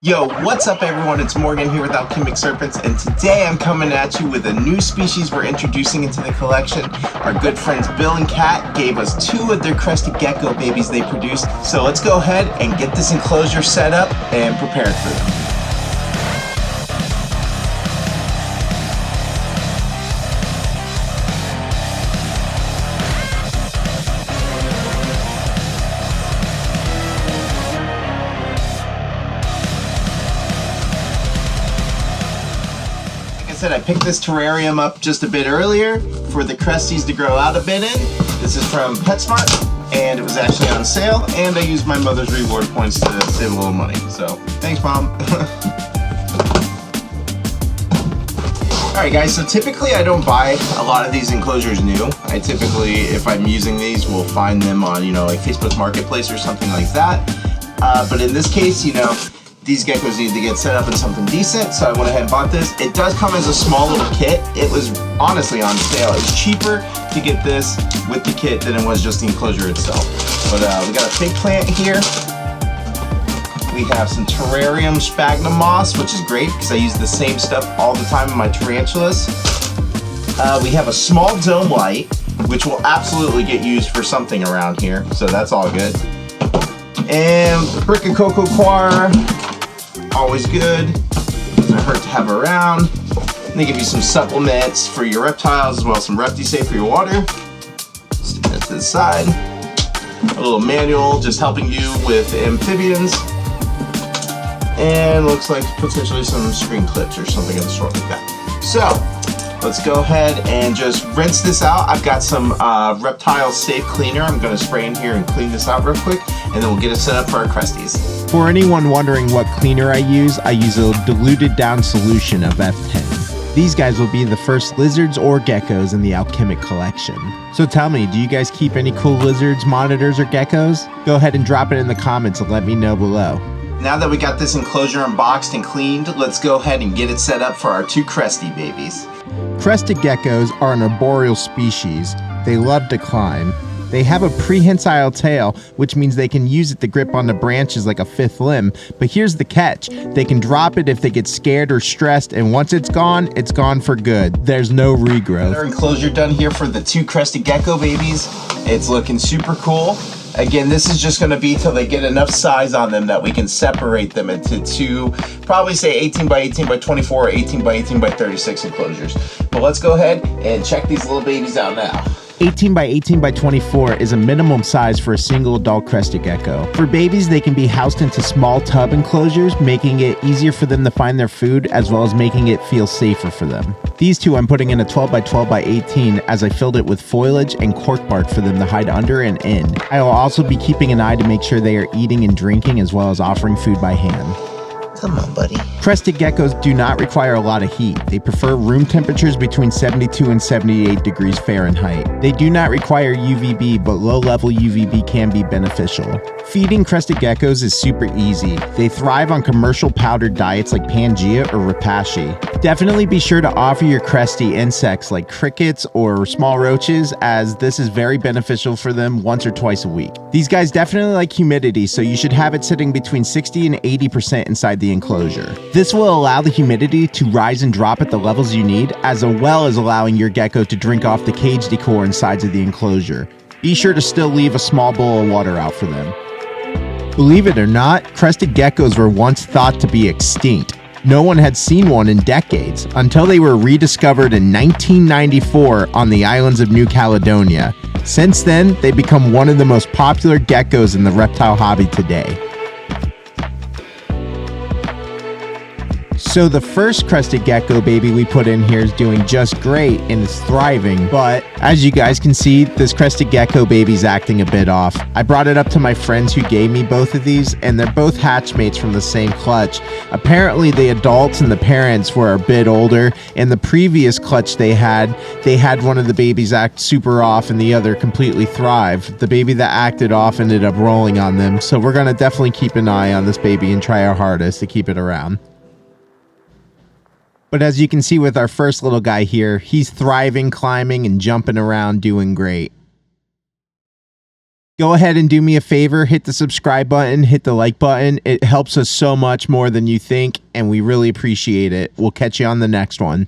Yo, what's up everyone? It's Morgan here with Alchemic Serpents, and today I'm coming at you with a new species we're introducing into the collection. Our good friends Bill and Kat gave us 2 of their Crested Gecko babies they produced. So let's go ahead and get this enclosure set up and prepared for them. I picked this terrarium up just a bit earlier for the Cresties to grow out a bit in. This is from PetSmart, and it was actually on sale, and I used my mother's reward points to save a little money. So, thanks, Mom. Alright guys, so typically I don't buy a lot of these enclosures new. I typically, if I'm using these, will find them on, like Facebook Marketplace or something like that. But in this case, these geckos need to get set up in something decent, so I went ahead and bought this. It does come as a small little kit. It was honestly on sale. It was cheaper to get this with the kit than it was just the enclosure itself. But we got a fake plant here. We have some terrarium sphagnum moss, which is great because I use the same stuff all the time in my tarantulas. We have a small dome light, which will absolutely get used for something around here, so that's all good. And a brick of cocoa coir. Always good, doesn't hurt to have around. And they give you some supplements for your reptiles as well as some ReptiSafe for your water. Stick that to the side. A little manual just helping you with amphibians. And looks like potentially some screen clips or something of the sort like that. So, let's go ahead and just rinse this out. I've got some reptile safe cleaner. I'm going to spray in here and clean this out real quick, and then we'll get it set up for our Cresties. For anyone wondering what cleaner I use a diluted down solution of F10. These guys will be the first lizards or geckos in the Alchemic collection. So tell me, do you guys keep any cool lizards, monitors, or geckos? Go ahead and drop it in the comments and let me know below. Now that we got this enclosure unboxed and cleaned, let's go ahead and get it set up for our 2 Cresty babies. Crested geckos are an arboreal species. They love to climb. They have a prehensile tail, which means they can use it to grip onto branches like a 5th limb. But here's the catch. They can drop it if they get scared or stressed, and once it's gone for good. There's no regrowth. Our enclosure done here for the 2 Crested Gecko babies. It's looking super cool. Again, this is just going to be till they get enough size on them that we can separate them into 2, probably say 18 by 18 by 24 or 18 by 18 by 36 enclosures. But let's go ahead and check these little babies out now. 18 by 18 by 24 is a minimum size for a single adult Crested Gecko. For babies, they can be housed into small tub enclosures, making it easier for them to find their food as well as making it feel safer for them. These 2 I'm putting in a 12 by 12 by 18 as I filled it with foliage and cork bark for them to hide under and in. I will also be keeping an eye to make sure they are eating and drinking as well as offering food by hand. Come on, buddy. Crested geckos do not require a lot of heat. They prefer room temperatures between 72 and 78 degrees Fahrenheit. They do not require UVB, but low-level UVB can be beneficial. Feeding crested geckos is super easy. They thrive on commercial powdered diets like Pangea or Rapashi. Definitely be sure to offer your Cresty insects like crickets or small roaches, as this is very beneficial for them once or twice a week. These guys definitely like humidity, so you should have it sitting between 60 and 80% inside the enclosure. This will allow the humidity to rise and drop at the levels you need, as well as allowing your gecko to drink off the cage decor and sides of the enclosure. Be sure to still leave a small bowl of water out for them. Believe it or not, crested geckos were once thought to be extinct. No one had seen one in decades, until they were rediscovered in 1994 on the islands of New Caledonia. Since then, they've become one of the most popular geckos in the reptile hobby today. So the first Crested Gecko baby we put in here is doing just great and is thriving, but as you guys can see, this Crested Gecko baby's acting a bit off. I brought it up to my friends who gave me both of these, and they're both hatchmates from the same clutch. Apparently the adults and the parents were a bit older, and the previous clutch they had one of the babies act super off and the other completely thrive. The baby that acted off ended up rolling on them, so we're gonna definitely keep an eye on this baby and try our hardest to keep it around. But as you can see with our first little guy here, he's thriving, climbing, and jumping around, doing great. Go ahead and do me a favor, hit the subscribe button, hit the like button. It helps us so much more than you think, and we really appreciate it. We'll catch you on the next one.